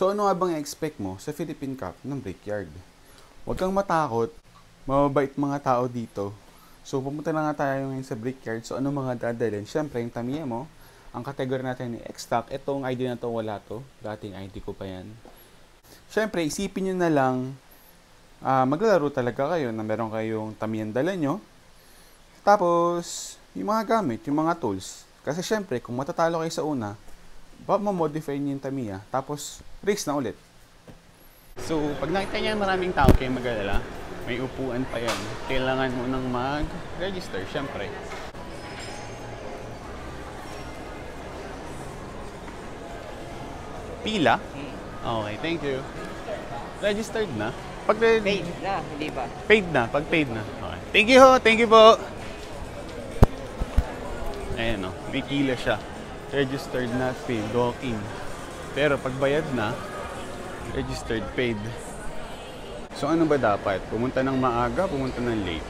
So ano nga bang i-expect mo sa Philippine Cup ng Brickyard? Huwag kang matakot, mababait mga tao dito. So pumunta na nga tayo ngayon sa Brickyard. So ano mga dadalhin? Siyempre yung Tamiya mo, ang category natin ni X-Stock. Itong ID na to wala to, dating ID ko pa yan. Siyempre isipin nyo na lang, maglalaro talaga kayo na meron kayong Tamiya dala nyo. Tapos yung mga gamit, yung mga tools. Kasi syempre, kung matatalo kayo sa una, mamodify niyo yung Tamiya, tapos race na ulit. So, pag nakita niya maraming tao kayo mag-alala, may upuan pa yan. Kailangan mo nang mag-register, syempre. Pila? Okay, thank you. Registered na? Paid na, hindi ba? Paid na, pag paid na. Okay. Thank you po! Ayan o, may pila siya. Registered na, paid, walk-in. Pero pag bayad na, registered, paid. So ano ba dapat? Pumunta ng maaga, pumunta ng late?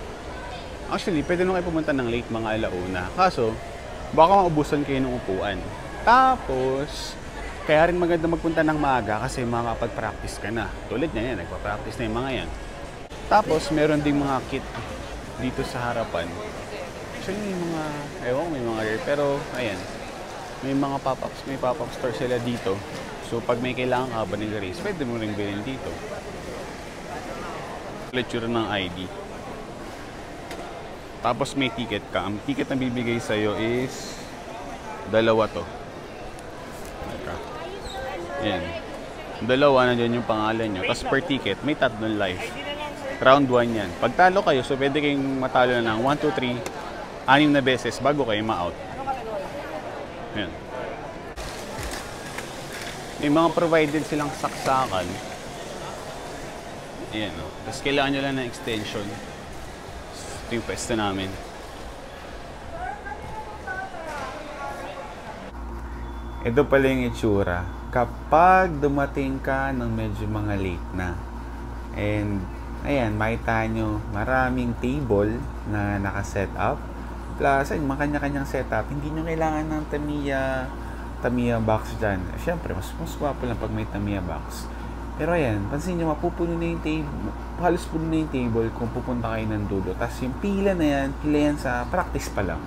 Actually, pwede nung kayo pumunta ng late mga alauna. Kaso, baka maubusan kayo ng upuan. Tapos, kaya rin maganda magpunta ng maaga kasi makakapag-practice ka na. Tulad niya yan, nagpa-practice na yung mga yan. Tapos, meron ding mga kit dito sa harapan. Actually, may mga rare, pero ayan, may mga pop-up store sila dito. So, pag may kailangan ka ba ng race, pwede mo rin bilhin dito. Lecture ng ID. Tapos may ticket ka. Ang ticket na bibigay sa'yo is dalawa to. Ayan. Dalawa, nandiyan yung pangalan nyo. Tapos per ticket, may tatlong life. Round 1 yan. Pag talo kayo, so pwede kayong matalo na ng 1, 2, 3, 6 na beses bago kayo ma-out. Ayan. May mga provided silang saksakan. Ayan, no? Tapos kailangan nyo lang ng extension. Ito yung pwesto namin. Ito pala yung itsura. Kapag dumating ka ng medyo mga late na. And, ayan, makita nyo maraming table na nakaset up. Plus, ayun, mga kanya-kanyang setup. Hindi nyo kailangan ng Tamiya box dyan. Siyempre, mas gwapo lang pag may Tamiya box. Pero ayan, pansin nyo, mapupuno na yung table. Halos puno na yung table kung pupunta kayo ng dulo. Tapos yung pila na yan, pila yan sa practice pa lang.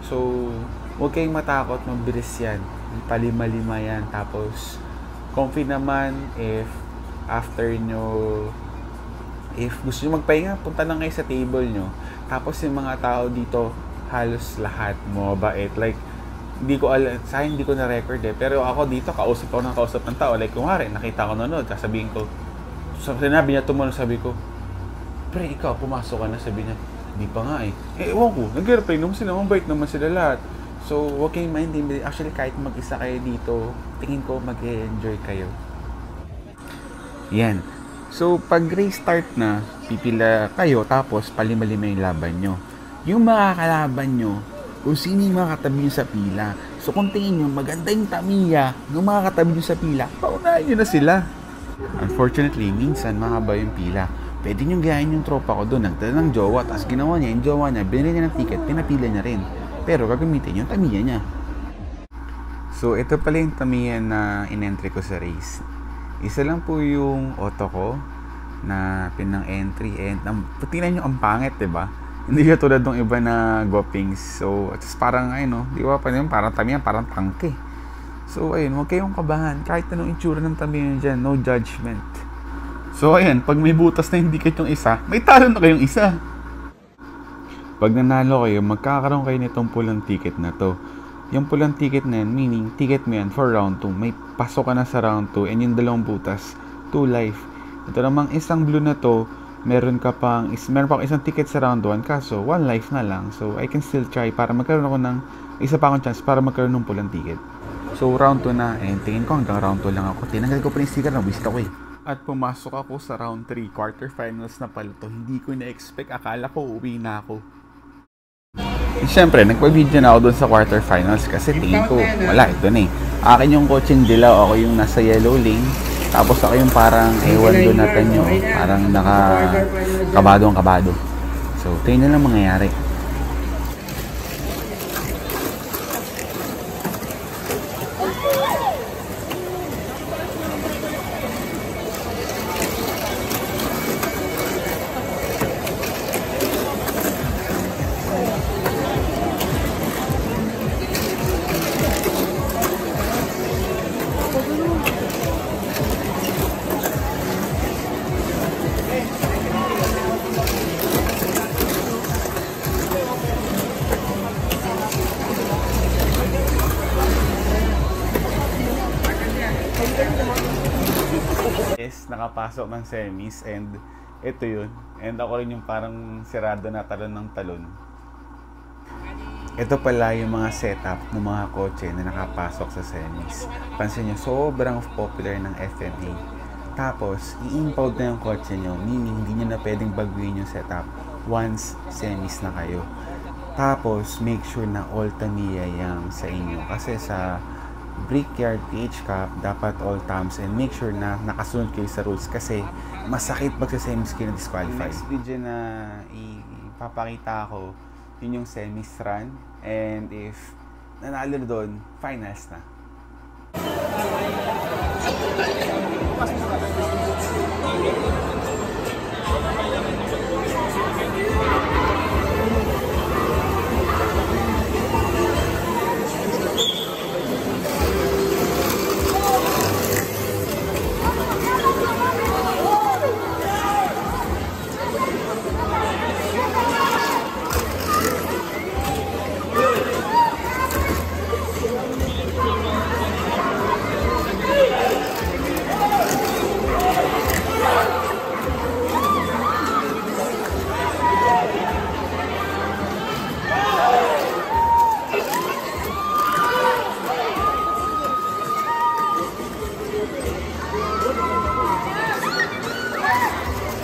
So, huwag kayong matakot, mabilis yan. Palima-lima yan. Tapos, comfy naman if after nyo, if gusto nyo magpahinga, punta lang kayo sa table nyo. Tapos yung mga tao dito, halos lahat mabait. Like, hindi ko na-record eh. Pero ako dito, kausap ng tao. Like, kumari, nakita ko nanonood, sasabihin ko, sinabi niya tumunod, sabi ko, pre, ikaw, pumasok ka na, sabi niya, hindi pa nga eh. Ewan ko, nag-reply naman sila, mabait naman sila lahat. So, huwag kayong maintindihan. Actually, kahit mag-isa kayo dito, tingin ko mag-enjoy kayo. Yan. So, pag race start na, pipila kayo, tapos palima-lima yung laban nyo. Yung mga kalaban nyo, kung sino yung mga katabi nyo sa pila. So, kung tingin nyo, maganda yung Tamiya, yung mga katabi nyo sa pila, paunahin nyo na sila. Unfortunately, minsan mahaba yung pila. Pwede nyo gayahin yung tropa ko doon, nagdala ng jowa, tapos ginawa niya, yung jowa niya, binili niya ng ticket, pinapila niya rin. Pero gagamitin yung Tamiya niya. So, ito pala yung Tamiya na in-entry ko sa race. Isa lang po yung auto ko na pinang-entry. And tingnan nyo, ang pangit, diba? Hindi ka tulad ng iba na Gopings. So, parang, ayun, no? Di ba? Parang Tamiya, parang tangke. So, ayun, huwag kayong kabahan. Kahit anong itsura ng Tamiya dyan, no judgment. So, ayun, pag may butas na hindi dikit yung isa, may talo na kayong isa. Pag nanalo kayo, magkakaroon kayo nitong pulang ticket na to. Yung pulang ticket na yan, meaning, ticket mo yan for round 2. May pasok ka na sa round 2 and yung dalawang butas, 2 life. Ito namang isang blue na to, meron pang isang ticket sa round 1, kaso 1 life na lang. So, I can still try para magkaroon ako ng isa pa akong chance para magkaroon ng pulang ticket. So, round 2 na, and tingin ko hanggang round 2 lang ako. Tinanggal ko pa yung sticker na wish ko eh. At pumasok ako sa round 3, quarterfinals na pala to. Hindi ko na-expect, akala ko uwi na ako. Siyempre, nagpa-video na ako doon sa quarterfinals kasi tingin ko, wala, ito na eh. Akin yung coaching dilaw, ako yung nasa yellow lane. Tapos ako yung parang ewan doon natin nyo, parang kabado. So, tingnan na lang mangyayari. beses nakapasok ng semis and ito yun. And ako rin yung parang sirado na talon ng talon. Ito pala yung mga setup ng mga kotse na nakapasok sa semis. Pansin nyo, sobrang popular ng FMA. Tapos, i-impound na yung kotse nyo, meaning hindi nyo na pwedeng baguhin yung setup once semis na kayo. Tapos, make sure na all Tamiya yang sa inyo. Kasi sa Brickyard PH Cup, dapat all thumbs and make sure na nakasunod kayo sa rules kasi masakit pag sa semis kayo na-disqualify. Next video na ipapakita ko, yun yung semis run and if nanalo na doon, finals na.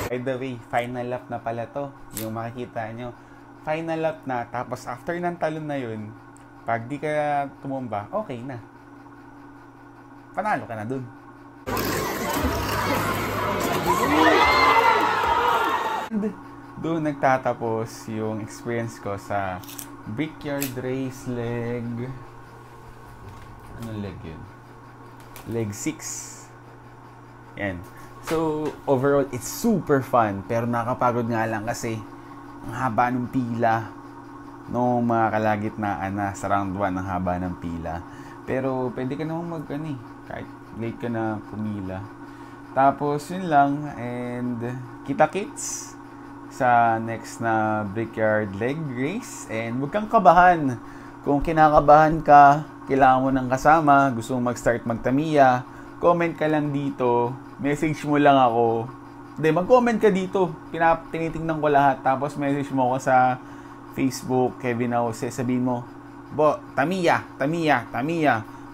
By the way, final lap na pala to. Yung makikita nyo. Final lap na. Tapos after ng talon na yun, pag di ka tumumba, okay na. Panalo ka na dun. And doon nagtatapos yung experience ko sa Brickyard Race leg... Anong leg yun? Leg 6. Yan. So, overall, it's super fun. Pero nakakapagod nga lang kasi ang haba ng pila nung mga kalagitnaan na sa round 1 ang haba ng pila. Pero, pwede ka naman kahit late ka na pumila. Tapos, yun lang. And, kita-kits sa next na Brickyard leg race. And, huwag kang kabahan. Kung kinakabahan ka, kailangan mo ng kasama, gusto mong mag-start mag-Tamiya, comment ka lang dito, message mo lang ako. Hindi, mag-comment ka dito. Tinitingnan ko lahat. Tapos message mo ako sa Facebook, Kevin Jose. Sabihin mo, Tamiya.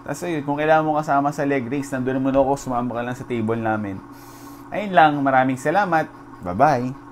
Tapos ayun, kung kailangan mo kasama sa leg race, nandun naman ako, sumama ka lang sa table namin. Ayun lang, maraming salamat. Bye-bye.